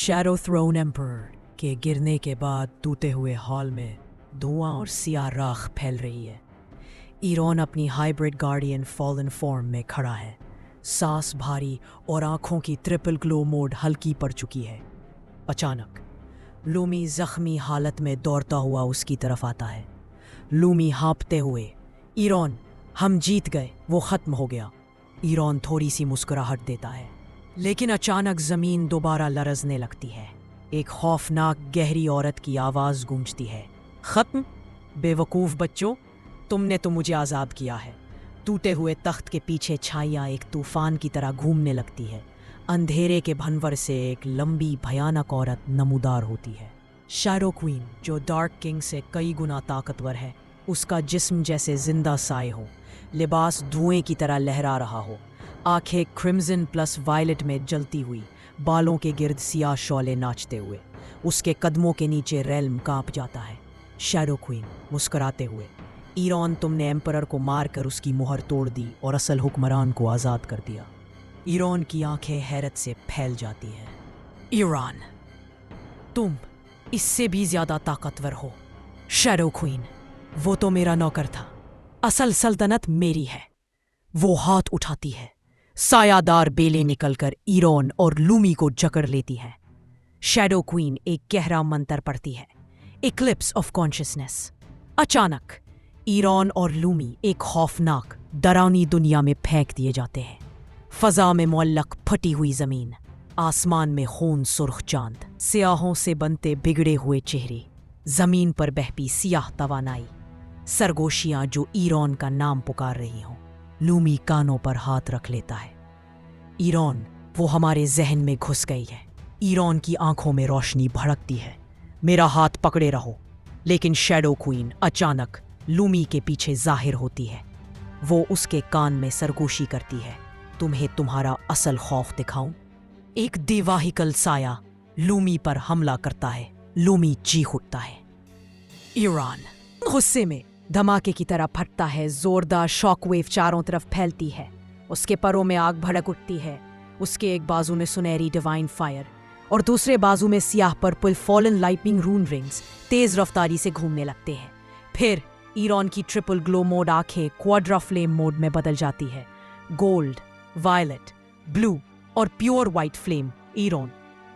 Shadow throne emperor के गिरने के बाद टूटे हुए हॉल में धुआं और सियाह राख फैल रही है। ईरॉन अपनी हाइब्रिड गार्डियन फॉलन फॉर्म में खड़ा है। सांस भारी और आंखों की ट्रिपल ग्लो मोड हल्की पड़ चुकी है। अचानक लूमी जख्मी हालत में दौड़ता हुआ उसकी तरफ आता है। लूमी हाँपते हुए, ईरॉन हम जीत गए, वो ख़त्म हो गया। ईरॉन थोड़ी सी मुस्कुराहट देता है, लेकिन अचानक ज़मीन दोबारा लरज़ने लगती है। एक खौफनाक गहरी औरत की आवाज़ गूंजती है, ख़त्म? बेवकूफ़ बच्चों, तुमने तो मुझे आज़ाद किया है। टूटे हुए तख्त के पीछे छाया एक तूफ़ान की तरह घूमने लगती है। अंधेरे के भंवर से एक लंबी भयानक औरत नमूदार होती है। शैडो क्वीन, जो डार्क किंग से कई गुना ताकतवर है। उसका जिस्म जैसे जिंदा साए हो, लिबास धुएं की तरह लहरा रहा हो, आंखें क्रिम्सन प्लस वायलेट में जलती हुई, बालों के गिर्द सियाह शौले नाचते हुए। उसके कदमों के नीचे रेल्म कांप जाता है। शैडो क्वीन मुस्कुराते हुए, ईरॉन, तुमने एम्परर को मारकर उसकी मुहर तोड़ दी और असल हुक्मरान को आज़ाद कर दिया। ईरॉन की आंखें हैरत से फैल जाती हैं। ईरॉन, तुम इससे भी ज्यादा ताकतवर हो। शैडो क्वीन, वो तो मेरा नौकर था, असल सल्तनत मेरी है। वो हाथ उठाती है, सायादार बेलें निकलकर ईरॉन और लूमी को जकड़ लेती है। शैडो क्वीन एक गहरा मंत्र पढ़ती है, इक्लिप्स ऑफ कॉन्शियसनेस। अचानक ईरॉन और लूमी एक खौफनाक डरावनी दुनिया में फेंक दिए जाते हैं। फजा में मुअल्लक फटी हुई जमीन, आसमान में खून सुर्ख चांद, सियाहों से बनते बिगड़े हुए चेहरे, जमीन पर बहती सियाह तवानाई, सरगोशियां जो ईरॉन का नाम पुकार रही हों। लूमी कानों पर हाथ रख लेता है। ईरॉन, वो हमारे जहन में घुस गई है। ईरॉन की आंखों में रोशनी भड़कती है। मेरा हाथ पकड़े रहो। लेकिन शैडो क्वीन अचानक लूमी के पीछे जाहिर होती है। वो उसके कान में सरगोशी करती है, तुम्हें तुम्हारा असल खौफ दिखाऊं? एक देवाहिकल साया लूमी पर हमला करता है। लूमी चीख उठता है। ईरॉन गुस्से में धमाके की तरह फटता है। जोरदार शॉकवेव चारों तरफ फैलती है। उसके परों में आग भड़क उठती है। उसके एक बाजू में सुनहरी डिवाइन फायर और दूसरे बाजू में सियाह पर्पल फॉलन लाइटनिंग रून रिंग्स तेज रफ्तारी से घूमने लगते हैं। फिर ईरॉन की ट्रिपल ग्लो मोड आंखें क्वाड्रा फ्लेम मोड में बदल जाती है। गोल्ड, वायलेट, ब्लू और प्योर वाइट फ्लेम। ईरॉन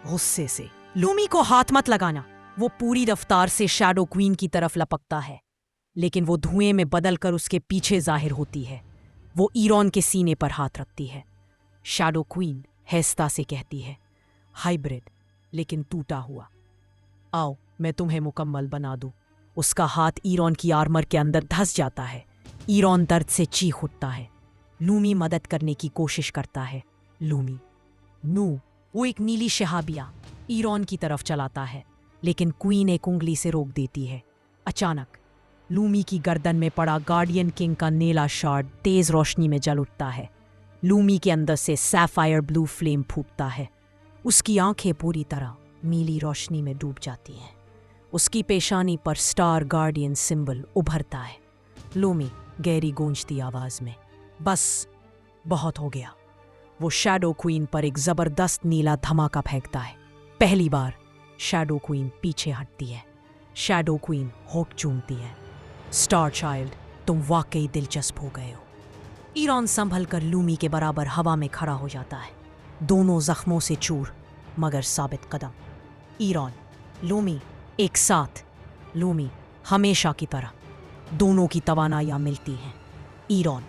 गुस्से से, लूमी को हाथ मत लगाना। वो पूरी रफ्तार से शैडो क्वीन की तरफ लपकता है, लेकिन वो धुएं में बदलकर उसके पीछे जाहिर होती है। वो ईरॉन के सीने पर हाथ रखती है। शैडो क्वीन हैस्ता से कहती है, हाइब्रिड लेकिन टूटा हुआ, आओ मैं तुम्हें मुकम्मल बना दूं। उसका हाथ ईरॉन की आर्मर के अंदर धंस जाता है। ईरॉन दर्द से चीख उठता है। लूमी मदद करने की कोशिश करता है। लूमी, नू, वो एक नीली शहाबिया ईरॉन की तरफ चलाता है, लेकिन क्वीन एक उंगली से रोक देती है। अचानक लूमी की गर्दन में पड़ा गार्डियन किंग का नीला शार्ड तेज रोशनी में जल उठता है। लूमी के अंदर से सैफायर ब्लू फ्लेम फूटता है। उसकी आंखें पूरी तरह नीली रोशनी में डूब जाती हैं। उसकी पेशानी पर स्टार गार्डियन सिंबल उभरता है। लूमी गहरी गूंजती आवाज में, बस बहुत हो गया। वो शैडो क्वीन पर एक जबरदस्त नीला धमाका फेंकता है। पहली बार शैडो क्वीन पीछे हटती है। शैडो क्वीन होठ चूमती है, स्टार चाइल्ड, तुम वाकई दिलचस्प हो गए हो। ईरॉन संभल कर लूमी के बराबर हवा में खड़ा हो जाता है, दोनों जख्मों से चूर मगर साबित कदम। ईरॉन, लूमी एक साथ। लूमी हमेशा की तरह। दोनों की तवानाइयां मिलती हैं। Iron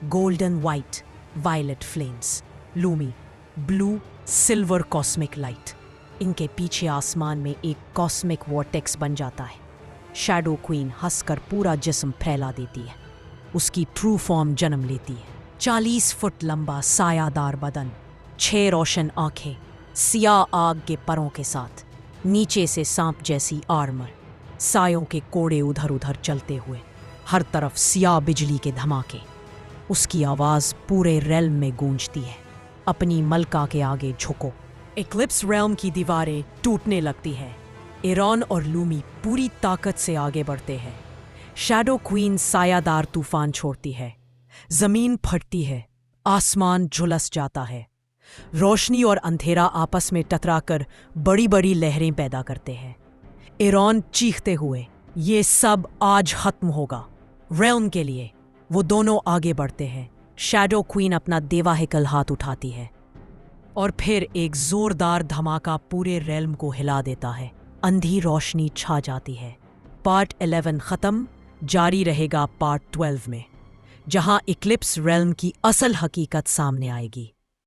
golden white violet flames, लूमी ब्लू सिल्वर कॉस्मिक लाइट। इनके पीछे आसमान में एक कॉस्मिक वॉर्टेक्स बन जाता है। शैडो क्वीन हंसकर पूरा जिस्म फैला देती है। उसकी ट्रू फॉर्म जन्म लेती है। 40 फुट लंबा सायादार बदन, 6 रोशन आंखें, सियाह आग के परों के साथ, नीचे से सांप जैसी आर्मर, सायों के कोड़े उधर उधर चलते हुए, हर तरफ सियाह बिजली के धमाके। उसकी आवाज पूरे रेल्म में गूंजती है, अपनी मलका के आगे झुको। इक्लिप्स रेल्म की दीवारें टूटने लगती है। ईरॉन और लूमी पूरी ताकत से आगे बढ़ते हैं। शैडो क्वीन सायादार तूफान छोड़ती है। जमीन फटती है, आसमान झुलस जाता है। रोशनी और अंधेरा आपस में टकराकर बड़ी बड़ी लहरें पैदा करते हैं। एरॉन चीखते हुए, ये सब आज खत्म होगा रेल्म के लिए। वो दोनों आगे बढ़ते हैं। शैडो क्वीन अपना देवाहिकल हाथ उठाती है और फिर एक जोरदार धमाका पूरे रेल्म को हिला देता है। अंधी रोशनी छा जाती है। पार्ट 11 खत्म, जारी रहेगा पार्ट 12 में, जहां इक्लिप्स रेल्म की असल हकीकत सामने आएगी।